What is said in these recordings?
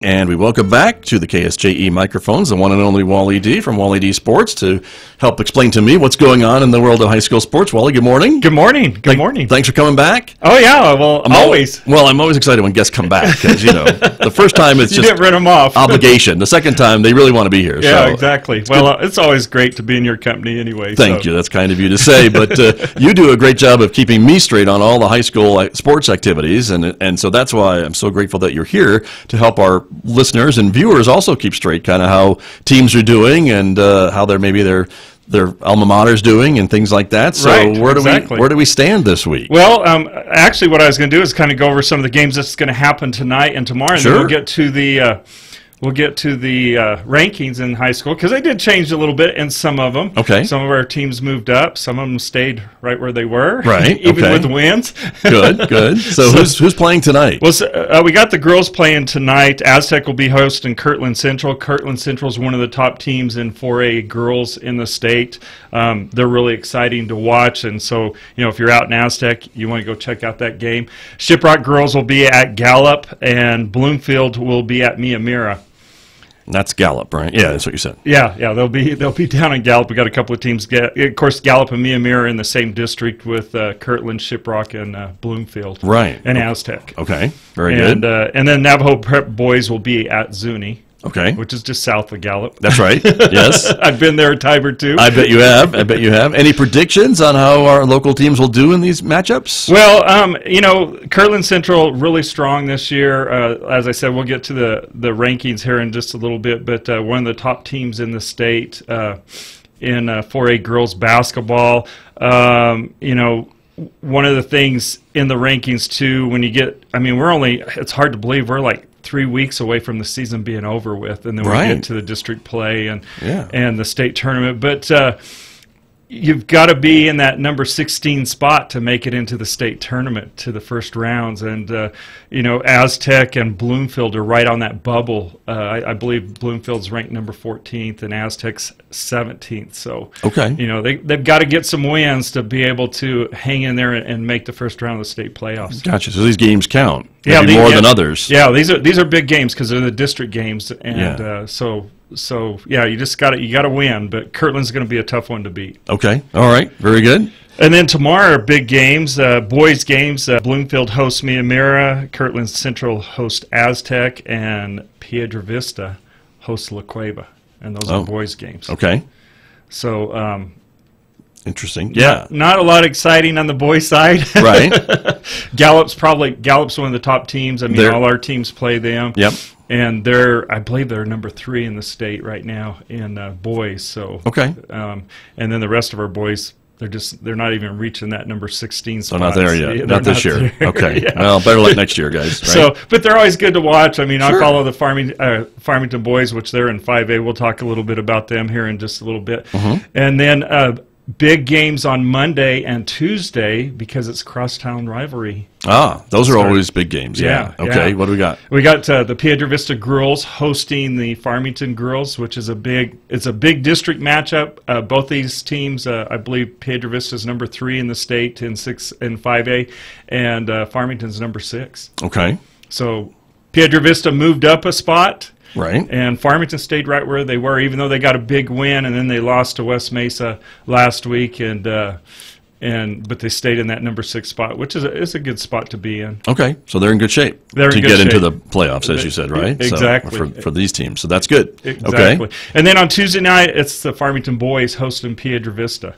And we welcome back to the KSJE microphones the one and only Wally D from Wally D Sports to help explain to me what's going on in the world of high school sports. Wally, good morning. Good morning. Good morning. Thanks for coming back. Oh, yeah. Well, I'm always excited when guests come back because, the first time it's you just didn't run them off. obligation. The second time, they really want to be here. Yeah, exactly. Well, it's always great to be in your company anyway. Thank you. That's kind of you to say. But you do a great job of keeping me straight on all the high school sports activities. And so that's why I'm so grateful that you're here to help our listeners and viewers also keep straight kind of how teams are doing and how their alma mater's doing and things like that. So right, where do we stand this week? Well, actually, what I was going to do is kind of go over some of the games that's going to happen tonight and tomorrow, and sure. then we'll get to the rankings in high school because they did change a little bit in some of them. Okay. Some of our teams moved up. Some of them stayed right where they were. Right. Even with the wins. Good. So who's playing tonight? Well, we got the girls playing tonight. Aztec will be hosting Kirtland Central. Kirtland Central is one of the top teams in 4A girls in the state. They're really exciting to watch, and so if you're out in Aztec, you want to go check out that game. Shiprock girls will be at Gallup, and Bloomfield will be at Miamira. That's Gallup, right? Yeah, that's what you said. Yeah, they'll be down in Gallup. We got a couple of teams. Of course, Gallup and Miamira are in the same district with Kirtland, Shiprock, and Bloomfield. Right. And Aztec. Okay, very good. And then Navajo Prep boys will be at Zuni. Okay. Which is just south of Gallup. That's right. Yes. I've been there a time or two. I bet you have. Any predictions on how our local teams will do in these matchups? Well, Kirtland Central really strong this year. As I said, we'll get to the rankings here in just a little bit, but one of the top teams in the state in 4A girls basketball. One of the things in the rankings too, when you get, it's hard to believe we're like 3 weeks away from the season being over with, and then we get to the district play and the state tournament. But you've got to be in that number 16 spot to make it into the state tournament to the first rounds. And Aztec and Bloomfield are right on that bubble. I believe Bloomfield's ranked number 14th and Aztec's 17th. So they've got to get some wins to be able to hang in there and make the first round of the state playoffs. Gotcha. So these games count. Yeah, more than others. Yeah, these are big games because they're the district games, and you just got to win. But Kirtland's going to be a tough one to beat. Okay, all right, very good. And then tomorrow are big games, boys games. Bloomfield hosts Miamira, Kirtland Central hosts Aztec, and Piedra Vista hosts La Cueva, and those are boys games. Okay. So. Interesting. Yeah. Not a lot exciting on the boys' side. Right. Gallup's one of the top teams. All our teams play them. Yep. And I believe they're number 3 in the state right now in boys. So okay. And then the rest of our boys, they're not even reaching that number 16 spot. So not there yet. Not this year. There. Okay. Yeah. Well, better luck next year, guys. Right? So, but they're always good to watch. I Sure. follow the Farmington boys, which they're in 5A. We'll talk a little bit about them here in just a little bit. Mm-hmm. And then big games on Monday and Tuesday because it's crosstown rivalry. Those are always big games. Yeah. Okay. What do we got? We got the Piedra Vista girls hosting the Farmington girls, which is a big district matchup. Both these teams, I believe Piedra Vista is number 3 in the state in 5A, and Farmington's number 6. Okay. So Piedra Vista moved up a spot. Right. And Farmington stayed right where they were, even though they got a big win, and then they lost to West Mesa last week, but they stayed in that number 6 spot, which is a good spot to be in. Okay, so they're in good shape into the playoffs, as you said, right? Exactly. So, for these teams, so that's good. Exactly. Okay. And then on Tuesday night, it's the Farmington boys hosting Piedra Vista.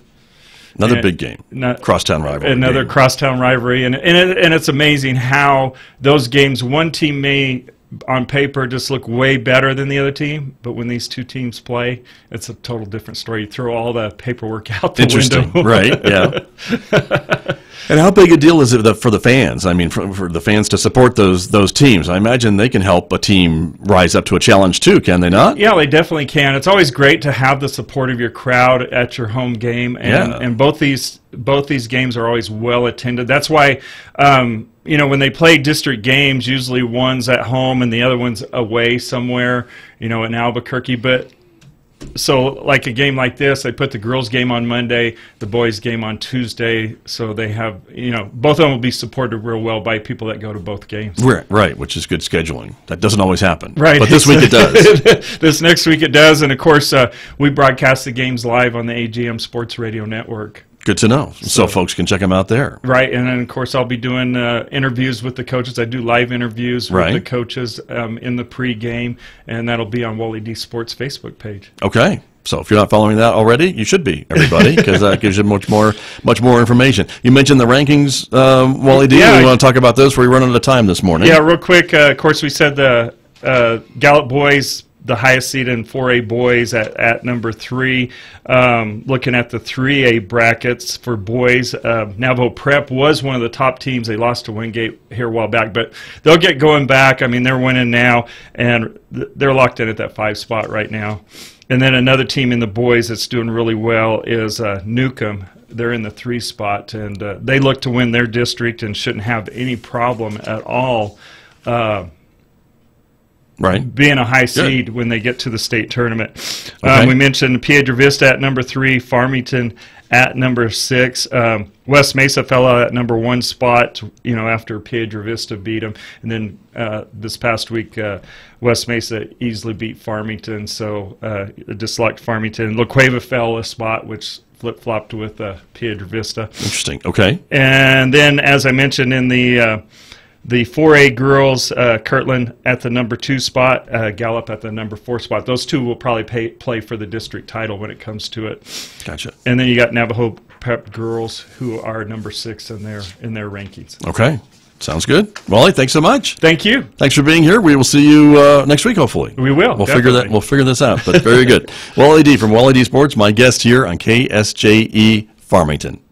Another big game. Crosstown rivalry. Another crosstown rivalry, and it's amazing how those games, one team may on paper just look way better than the other team, but when these two teams play, it's a total different story. You throw all the paperwork out the window. Right? Yeah. And how big a deal is it for the fans? For the fans to support those teams. I imagine they can help a team rise up to a challenge too, can they not? Yeah, they definitely can. It's always great to have the support of your crowd at your home game, and both these games are always well attended. That's why when they play district games, usually one's at home and the other one's away somewhere, in Albuquerque. But So like a game like this, they put the girls' game on Monday, the boys' game on Tuesday. So they have, both of them will be supported real well by people that go to both games. Right, which is good scheduling. That doesn't always happen. Right. But this week it does. This next week it does. And, of course, we broadcast the games live on the AGM Sports Radio Network. Good to know. So folks can check them out there. Right. And then, of course, I'll be doing interviews with the coaches. I do live interviews with the coaches in the pregame, and that'll be on Wally D Sports Facebook page. Okay. So if you're not following that already, you should be, everybody, because that gives you much more information. You mentioned the rankings, Wally D. Yeah, we want to talk about those before we run out of time this morning. Yeah, real quick. Of course, we said the Gallup boys, the highest seed in 4A boys at number 3. Looking at the 3A brackets for boys, Navajo Prep was one of the top teams. They lost to Wingate here a while back, but they'll get going back. I mean, they're winning now, and they're locked in at that 5 spot right now. And then another team in the boys that's doing really well is Newcomb. They're in the 3 spot, and they look to win their district and shouldn't have any problem at all being a high seed when they get to the state tournament. We mentioned Piedra Vista at number 3, Farmington at number 6. West Mesa fell out at number 1 spot, after Piedra Vista beat them. And then this past week, West Mesa easily beat Farmington, so just like Farmington. La Cueva fell a spot, which flip-flopped with Piedra Vista. Interesting. Okay. And then, as I mentioned, in the 4A girls, Kirtland at the number 2 spot, Gallup at the number 4 spot. Those two will probably play for the district title when it comes to it. Gotcha. And then you got Navajo Prep girls, who are number 6 in their rankings. Okay. Sounds good. Wally, thanks so much. Thank you. Thanks for being here. We will see you next week, hopefully. We will. We'll figure this out. But very good. Wally D from Wally D Sports, my guest here on KSJE Farmington.